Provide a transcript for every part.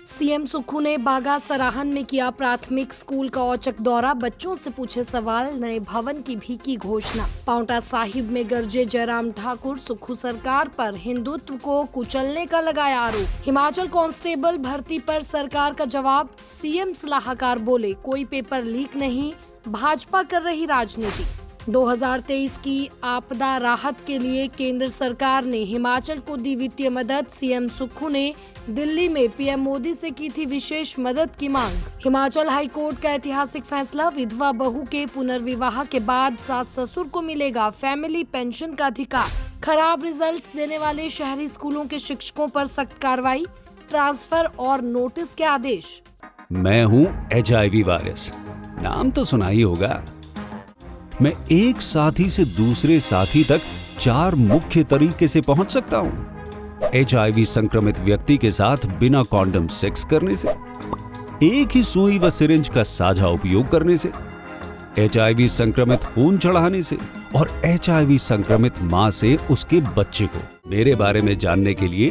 CM Sukhu ने बागा सराहन में किया प्राथमिक स्कूल का औचक दौरा, बच्चों से पूछे सवाल, नए भवन की भी की घोषणा। पांवटा साहिब में गरजे जयराम ठाकुर, सुक्खू सरकार पर हिंदुत्व को कुचलने का लगाया आरोप। हिमाचल कांस्टेबल भर्ती पर सरकार का जवाब, सीएम सलाहकार बोले कोई पेपर लीक नहीं, भाजपा कर रही राजनीति। 2023 की आपदा राहत के लिए केंद्र सरकार ने हिमाचल को दी वित्तीय मदद। सीएम सुक्खू ने दिल्ली में पीएम मोदी से की थी विशेष मदद की मांग। हिमाचल हाईकोर्ट का ऐतिहासिक फैसला, विधवा बहू के पुनर्विवाह के बाद सास ससुर को मिलेगा फैमिली पेंशन का अधिकार। खराब रिजल्ट देने वाले शहरी स्कूलों के शिक्षकों पर सख्त कार्रवाई, ट्रांसफर और नोटिस के आदेश। मैं हूँ HIV वायरस, नाम तो सुना ही होगा। मैं एक साथी से दूसरे साथी तक 4 मुख्य तरीके से पहुंच सकता हूं। HIV संक्रमित व्यक्ति के साथ बिना कॉन्डम सेक्स करने से, एक ही सुई व सिरिंज का साझा उपयोग करने से, HIV संक्रमित खून चढ़ाने से और HIV संक्रमित मां से उसके बच्चे को। मेरे बारे में जानने के लिए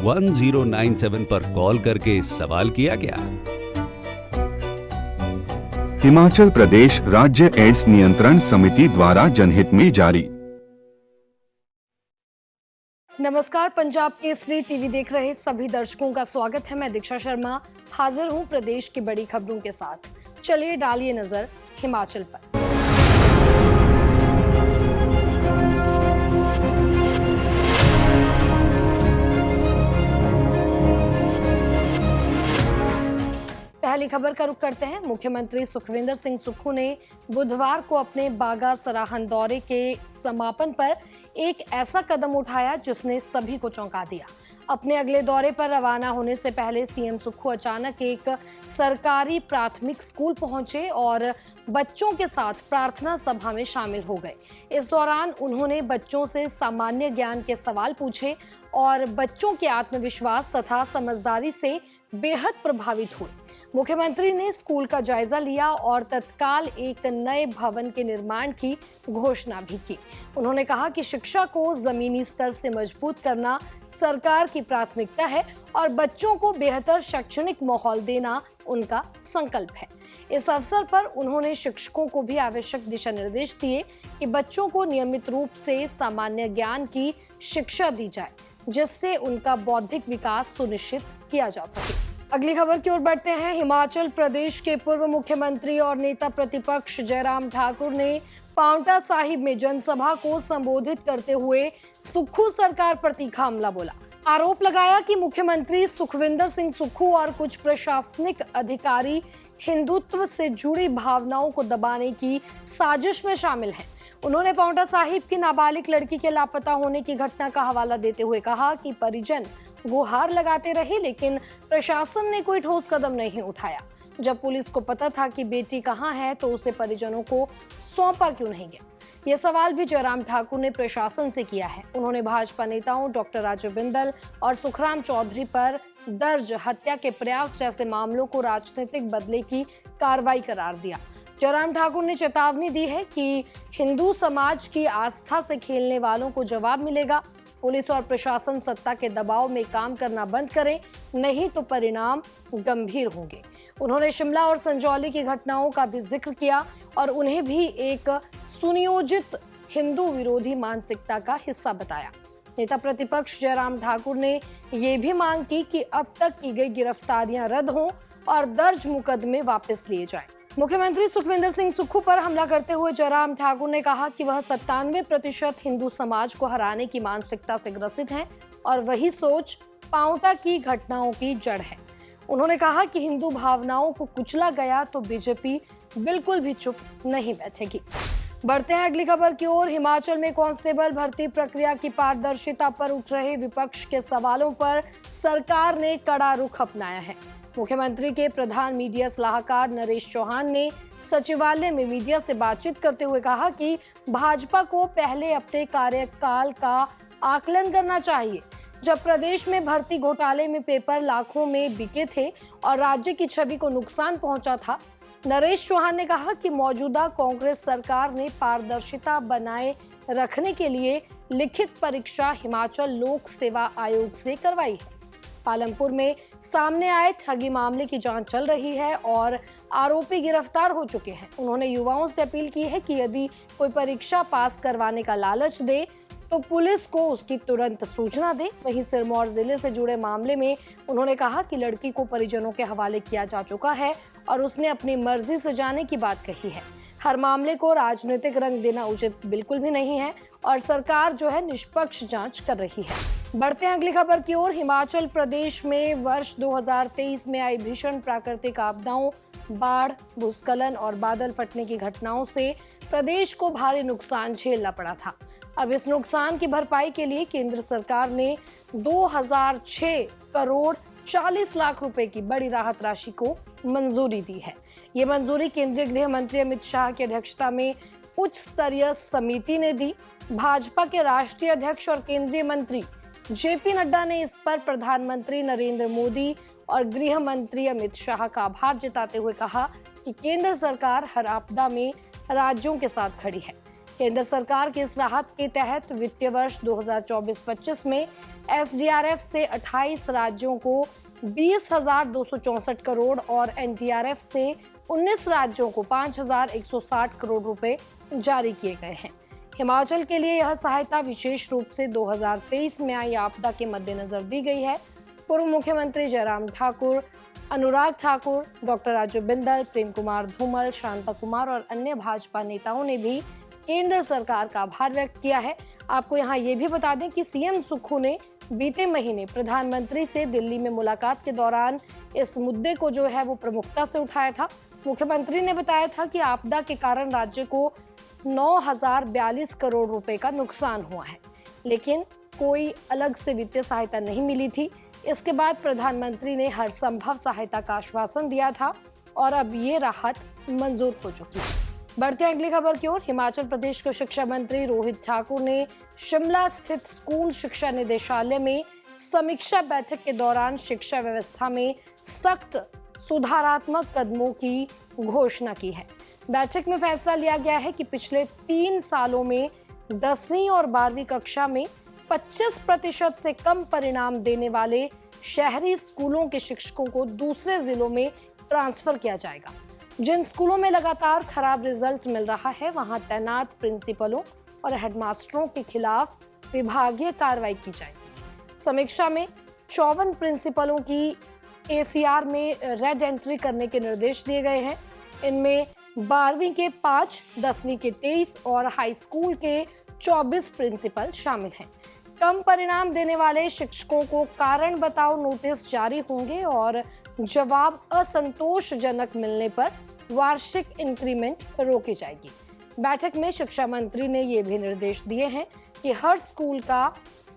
1097 पर कॉल करके सवाल किया गया। हिमाचल प्रदेश राज्य एड्स नियंत्रण समिति द्वारा जनहित में जारी। नमस्कार, पंजाब केसरी टीवी देख रहे सभी दर्शकों का स्वागत है। मैं दीक्षा शर्मा हाजिर हूं प्रदेश की बड़ी खबरों के साथ। चलिए डालिए नजर हिमाचल पर। पहली खबर का रुख करते हैं। मुख्यमंत्री सुखविंदर सिंह सुक्खू ने बुधवार को अपने बागा सराहन दौरे के समापन पर एक ऐसा कदम उठाया जिसने सभी को चौंका दिया। अपने अगले दौरे पर रवाना होने से पहले सीएम सुक्खू अचानक एक सरकारी प्राथमिक स्कूल पहुंचे और बच्चों के साथ प्रार्थना सभा में शामिल हो गए। इस दौरान उन्होंने बच्चों से सामान्य ज्ञान के सवाल पूछे और बच्चों के आत्मविश्वास तथा समझदारी से बेहद प्रभावित हुए। मुख्यमंत्री ने स्कूल का जायजा लिया और तत्काल एक नए भवन के निर्माण की घोषणा भी की। उन्होंने कहा कि शिक्षा को जमीनी स्तर से मजबूत करना सरकार की प्राथमिकता है और बच्चों को बेहतर शैक्षणिक माहौल देना उनका संकल्प है। इस अवसर पर उन्होंने शिक्षकों को भी आवश्यक दिशा निर्देश दिए कि बच्चों को नियमित रूप से सामान्य ज्ञान की शिक्षा दी जाए, जिससे उनका बौद्धिक विकास सुनिश्चित किया जा सके। अगली खबर की ओर बढ़ते हैं। हिमाचल प्रदेश के पूर्व मुख्यमंत्री और नेता प्रतिपक्ष जयराम ठाकुर ने पांवटा साहिब में जनसभा को संबोधित करते हुए सुक्खू सरकार पर तीखा हमला बोला। आरोप लगाया कि मुख्यमंत्री सुखविंदर सिंह सुक्खू और कुछ प्रशासनिक अधिकारी हिंदुत्व से जुड़ी भावनाओं को दबाने की साजिश में शामिल हैं। उन्होंने पांवटा साहिब की नाबालिग लड़की के लापता होने की घटना का हवाला देते हुए कहा कि परिजन गुहार लगाते रहे लेकिन प्रशासन ने कोई ठोस कदम नहीं उठाया। जब पुलिस को पता था कि बेटी कहां है तो उसे परिजनों को सौंपा क्यों नहीं गया? ये सवाल भी जयराम ठाकुर ने प्रशासन से किया है। उन्होंने भाजपा नेताओं डॉक्टर राजू बिंदल और सुखराम चौधरी पर दर्ज हत्या के प्रयास जैसे मामलों को राजनीतिक बदले की कार्रवाई करार दिया। जयराम ठाकुर ने चेतावनी दी है कि हिंदू समाज की आस्था से खेलने वालों को जवाब मिलेगा। पुलिस और प्रशासन सत्ता के दबाव में काम करना बंद करें, नहीं तो परिणाम गंभीर होंगे। उन्होंने शिमला और संजौली की घटनाओं का भी जिक्र किया और उन्हें भी एक सुनियोजित हिंदू विरोधी मानसिकता का हिस्सा बताया। नेता प्रतिपक्ष जयराम ठाकुर ने ये भी मांग की कि अब तक की गई गिरफ्तारियां रद्द हों और दर्ज मुकदमे वापस लिए जाएं। मुख्यमंत्री सुखविंदर सिंह सुक्खू पर हमला करते हुए जयराम ठाकुर ने कहा कि वह 97% हिंदू समाज को हराने की मानसिकता से ग्रसित हैं और वही सोच पांवटा की घटनाओं की जड़ है। उन्होंने कहा कि हिंदू भावनाओं को कुचला गया तो बीजेपी बिल्कुल भी चुप नहीं बैठेगी। बढ़ते हैं अगली खबर की ओर। हिमाचल में कांस्टेबल भर्ती प्रक्रिया की पारदर्शिता पर उठ रहे विपक्ष के सवालों पर सरकार ने कड़ा रुख अपनाया है। मुख्यमंत्री के प्रधान मीडिया सलाहकार नरेश चौहान ने सचिवालय में मीडिया से बातचीत करते हुए कहा कि भाजपा को पहले अपने कार्यकाल का आकलन करना चाहिए। जब प्रदेश में भर्ती घोटाले में पेपर लाखों में बिके थे और राज्य की छवि को नुकसान पहुंचा था, नरेश चौहान ने कहा कि मौजूदा कांग्रेस सरकार ने पारदर्शिता बनाए रखने के लिए लिखित परीक्षा हिमाचल लोक सेवा आयोग से करवाई है। पालमपुर में सामने आए ठगी मामले की जांच चल रही है और आरोपी गिरफ्तार हो चुके हैं। उन्होंने युवाओं से अपील की है कि यदि कोई परीक्षा पास करवाने का लालच दे तो पुलिस को उसकी तुरंत सूचना दे। वहीं सिरमौर जिले से जुड़े मामले में उन्होंने कहा कि लड़की को परिजनों के हवाले किया जा चुका है और उसने अपनी मर्जी से जाने की बात कही है। हर मामले को राजनीतिक रंग देना उचित बिल्कुल भी नहीं है और सरकार जो है निष्पक्ष जांच कर रही है। बढ़ते हैं अगली खबर की ओर। हिमाचल प्रदेश में वर्ष 2023 में आई भीषण प्राकृतिक आपदाओं, बाढ़, भूस्खलन और बादल फटने की घटनाओं से प्रदेश को भारी नुकसान झेलना पड़ा था। अब इस नुकसान की भरपाई के लिए केंद्र सरकार ने 2006 करोड़ 40 लाख रुपए की बड़ी राहत राशि को मंजूरी दी है। ये मंजूरी केंद्रीय गृह मंत्री अमित शाह की अध्यक्षता में उच्च स्तरीय समिति ने दी। भाजपा के राष्ट्रीय अध्यक्ष और केंद्रीय मंत्री जेपी नड्डा ने इस पर प्रधानमंत्री नरेंद्र मोदी और गृह मंत्री अमित शाह का आभार जताते हुए कहा कि केंद्र सरकार हर आपदा में राज्यों के साथ खड़ी है। केंद्र सरकार की इस राहत के तहत वित्तीय वर्ष 2024-25 में एसडीआरएफ से 28 राज्यों को 20,264 करोड़ और एनडीआरएफ से 19 राज्यों को 5,160 करोड़ रुपए जारी किए गए हैं। हिमाचल के लिए यह सहायता विशेष रूप से 2023 में आई आपदा के मद्देनजर दी गई है। पूर्व मुख्यमंत्री जयराम ठाकुर, अनुराग ठाकुर, डॉक्टर राजू बिंदल, प्रेम कुमार धूमल, शांता कुमार और अन्य भाजपा नेताओं ने भी केंद्र सरकार का आभार व्यक्त किया है। आपको यहाँ ये भी बता दें कि सीएम सुक्खू ने बीते महीने प्रधानमंत्री से दिल्ली में मुलाकात के दौरान इस मुद्दे को जो है वो प्रमुखता से उठाया था। मुख्यमंत्री ने बताया था कि आपदा के कारण राज्य को 9,042 करोड़ रुपए का नुकसान हुआ है, लेकिन कोई अलग से वित्तीय सहायता नहीं मिली थी। इसके बाद प्रधानमंत्री ने हर संभव सहायता का आश्वासन दिया था और अब ये राहत मंजूर हो चुकी है। बढ़ते हैं अगली खबर की ओर। हिमाचल प्रदेश के शिक्षा मंत्री रोहित ठाकुर ने शिमला स्थित स्कूल शिक्षा निदेशालय में समीक्षा बैठक के दौरान शिक्षा व्यवस्था में सख्त सुधारात्मक कदमों की घोषणा की है। बैठक में फैसला लिया गया है कि पिछले 3 सालों में 10वीं और 12वीं कक्षा में 25% से कम परिणाम देने वाले शहरी स्कूलों के शिक्षकों को दूसरे जिलों में ट्रांसफर किया जाएगा। जिन स्कूलों में लगातार खराब रिजल्ट मिल रहा है वहां तैनात प्रिंसिपलों और हेडमास्टरों के खिलाफ विभागीय कार्रवाई की जाएगी। समीक्षा में 54 प्रिंसिपलों की एसीआर में रेड एंट्री करने के निर्देश दिए गए हैं। इनमें 12वीं के 5, 10वीं के 23 और हाई स्कूल के 24 प्रिंसिपल शामिल हैं। कम परिणाम देने वाले शिक्षकों को कारण बताओ नोटिस जारी होंगे और जवाब असंतोषजनक मिलने पर वार्षिक इंक्रीमेंट रोकी जाएगी। बैठक में शिक्षा मंत्री ने ये भी निर्देश दिए हैं कि हर स्कूल का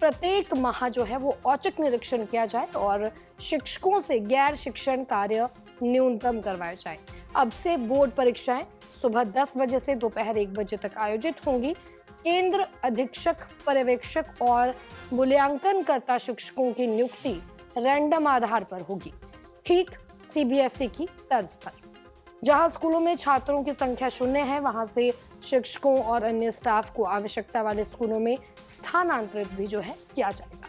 प्रत्येक माह जो है वो औचक निरीक्षण किया जाए और शिक्षकों से गैर शिक्षण कार्य न्यूनतम करवाए जाए। अब से बोर्ड परीक्षाएं सुबह 10 बजे से दोपहर 1 बजे तक आयोजित होंगी। केंद्र अधीक्षक, पर्यवेक्षक और मूल्यांकनकर्ता शिक्षकों की नियुक्ति रैंडम आधार पर होगी, ठीक सीबीएसई की तर्ज पर। जहां स्कूलों में छात्रों की संख्या 0 है, वहां से शिक्षकों और अन्य स्टाफ को आवश्यकता वाले स्कूलों में स्थानांतरित भी जो है किया जाएगा।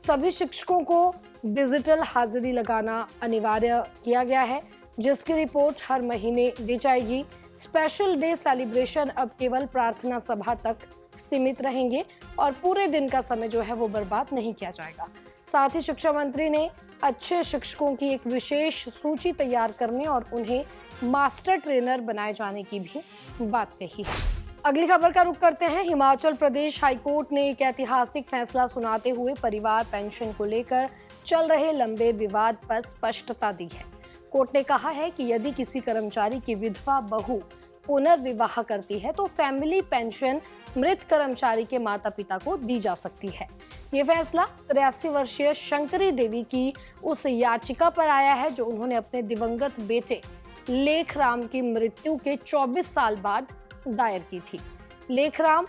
सभी शिक्षकों को डिजिटल हाजिरी लगाना अनिवार्य किया गया है, जिसकी रिपोर्ट हर महीने दी जाएगी। स्पेशल डे सेलिब्रेशन अब केवल प्रार्थना सभा तक सीमित रहेंगे और पूरे दिन का समय जो है वो बर्बाद नहीं किया जाएगा। साथ ही शिक्षा मंत्री ने अच्छे शिक्षकों की एक विशेष सूची तैयार करने और उन्हें मास्टर ट्रेनर बनाए जाने की भी बात कही है। अगली खबर का रुख करते हैं। हिमाचल प्रदेश हाईकोर्ट ने एक ऐतिहासिक फैसला सुनाते हुए परिवार पेंशन को लेकर चल रहे लंबे विवाद पर स्पष्टता दी है। कोर्ट ने कहा है कि यदि किसी कर्मचारी की विधवा बहू पुनर्विवाह करती है तो फैमिली पेंशन मृत कर्मचारी के माता पिता को दी जा सकती है। ये फैसला 83 वर्षीय शंकरी देवी की उस याचिका पर आया है जो उन्होंने अपने दिवंगत बेटे लेखराम की मृत्यु के 24 साल बाद दायर की थी। लेखराम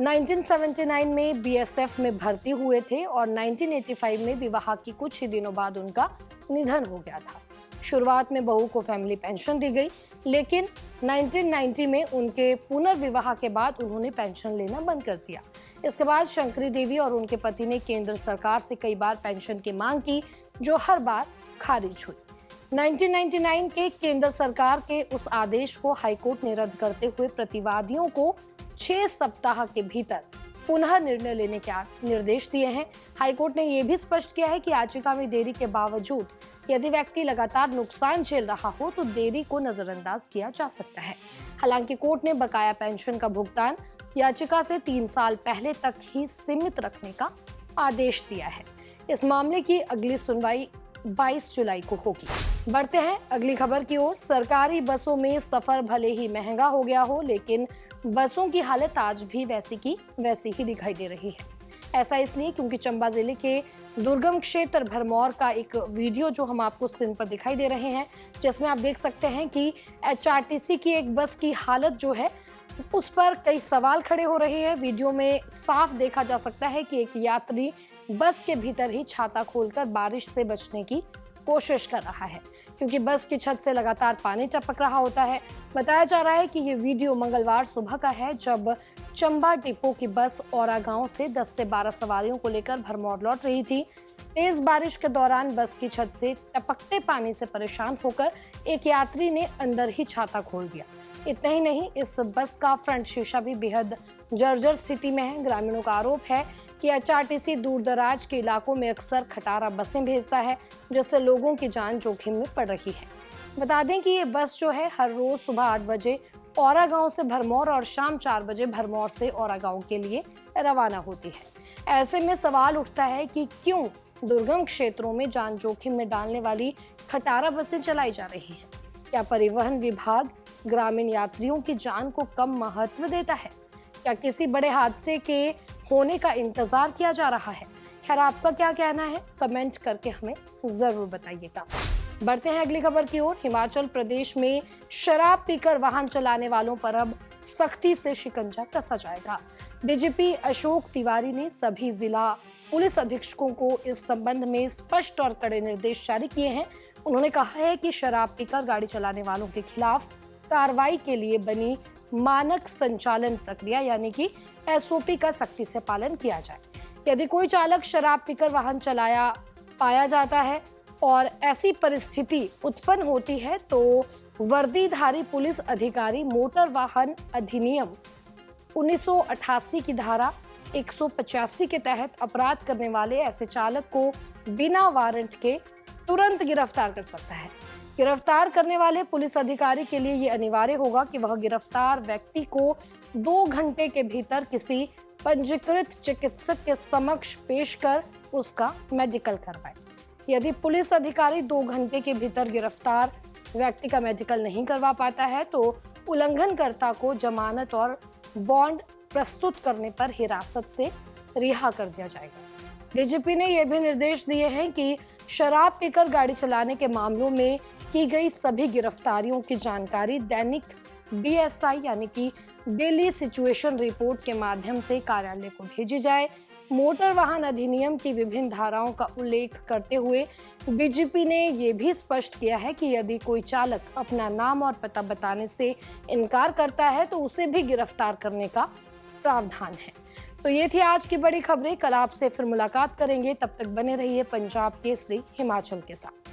1979 में बीएसएफ में भर्ती हुए थे और 1985 में विवाह की कुछ ही दिनों बाद उनका निधन हो गया था। शुरुआत में बहू को फैमिली पेंशन दी गई, लेकिन 1990 में उनके पुनर्विवाह के बाद उन्होंने पेंशन लेना बंद कर दिया। इसके बाद शंकरी देवी और उनके पति ने केंद्र सरकार से कई बार पेंशन की मांग की, जो हर बार खारिज हुई। 1999 के केंद्र सरकार के उस आदेश को हाईकोर्ट ने रद्द करते हुए प्रतिवादियों को 6 सप्ताह के भीतर पुनः निर्णय लेने के निर्देश दिए हैं। हाईकोर्ट ने यह भी स्पष्ट किया है कि याचिका में देरी के बावजूद यदि व्यक्ति लगातार नुकसान झेल रहा हो तो देरी को नजरअंदाज किया जा सकता है। हालांकि कोर्ट ने बकाया पेंशन का भुगतान याचिका से 3 साल पहले तक ही सीमित रखने का आदेश दिया है। इस मामले की अगली सुनवाई 22 जुलाई को होगी। बढ़ते हैं अगली खबर की ओर। सरकारी बसों में सफर भले ही महंगा हो गया हो, लेकिन बसों की हालत आज भी वैसी की वैसी ही दिखाई दे रही है। ऐसा इसलिए क्योंकि चंबा जिले के दुर्गम क्षेत्र भरमौर का एक वीडियो जो हम आपको स्क्रीन पर दिखाई दे रहे हैं, जिसमें आप देख सकते हैं कि HRTC की एक बस की हालत जो है उस पर कई सवाल खड़े हो रहे हैं। वीडियो में साफ देखा जा सकता है कि एक यात्री बस के भीतर ही छाता खोलकर बारिश से बचने की कोशिश कर रहा है, क्योंकि बस की छत से लगातार पानी टपक रहा होता है। बताया जा रहा है कि ये वीडियो मंगलवार सुबह का है, जब चंबा डिपो की बस औरा गांव से 10 से 12 सवारियों को लेकर भरमौर लौट रही थी। तेज बारिश के दौरान बस की छत से टपकते पानी से परेशान होकर एक यात्री ने अंदर ही छाता खोल दिया। इतना ही नहीं, इस बस का फ्रंट शीशा भी बेहद जर्जर स्थिति में है। ग्रामीणों का आरोप है कि HRTC दूर दराज के इलाकों में अक्सर खटारा बसें भेजता है, जिससे लोगों की जान जोखिम में पड़ रही है। बता दें कि ये बस जो है हर रोज सुबह 8 बजे औरा गांव से भरमौर और शाम 4 बजे भरमौर से औरा गांव के लिए रवाना होती है। ऐसे में सवाल उठता है कि क्यों दुर्गम क्षेत्रों में जान जोखिम में डालने वाली खटारा बसें चलाई जा रही हैं? क्या परिवहन विभाग ग्रामीण यात्रियों की जान को कम महत्व देता है? क्या किसी बड़े हादसे के होने का इंतजार किया जा रहा है? खैर, आपका क्या कहना है? कमेंट करके हमें जरूर बताइएगा। बढ़ते हैं अगली खबर की ओर। हिमाचल प्रदेश में शराब पीकर वाहन चलाने वालों पर अब सख्ती से शिकंजा कसा जाएगा। DGP अशोक तिवारी ने सभी जिला पुलिस अधीक्षकों को इस संबंध में स्पष्ट और कड़े निर्देश जारी किए हैं। उन्होंने कहा है कि शराब पीकर गाड़ी चलाने वालों के खिलाफ कार्रवाई के लिए बनी मानक संचालन प्रक्रिया यानी कि SOP का सख्ती से पालन किया जाए। यदि कोई चालक शराब पीकर वाहन चलाया पाया जाता है और ऐसी परिस्थिति उत्पन्न होती है तो वर्दीधारी पुलिस अधिकारी मोटर वाहन अधिनियम 1988 की धारा 185 के तहत अपराध करने वाले ऐसे चालक को बिना वारंट के तुरंत गिरफ्तार कर सकता है। गिरफ्तार करने वाले पुलिस अधिकारी के लिए ये अनिवार्य होगा कि वह गिरफ्तार व्यक्ति को 2 घंटे के भीतर किसी पंजीकृत चिकित्सक के समक्ष पेश कर उसका मेडिकल करवाए। यदि पुलिस अधिकारी 2 घंटे के भीतर गिरफ्तार व्यक्ति का मेडिकल नहीं करवा पाता है तो उल्लंघनकर्ता को जमानत और बॉन्ड प्रस्तुत करने पर हिरासत से रिहा कर दिया जाएगा। DGP ने यह भी निर्देश दिए हैं कि शराब पीकर गाड़ी चलाने के मामलों में की गई सभी गिरफ्तारियों की जानकारी दैनिक DSI यानी कि डेली सिचुएशन रिपोर्ट के माध्यम से कार्यालय को भेजी जाए। मोटर वाहन अधिनियम की विभिन्न धाराओं का उल्लेख करते हुए DGP ने यह भी स्पष्ट किया है कि यदि कोई चालक अपना नाम और पता बताने से इनकार करता है तो उसे भी गिरफ्तार करने का प्रावधान है। तो ये थी आज की बड़ी खबरें। कल आपसे फिर मुलाकात करेंगे, तब तक बने रहिए पंजाब केसरी हिमाचल के साथ।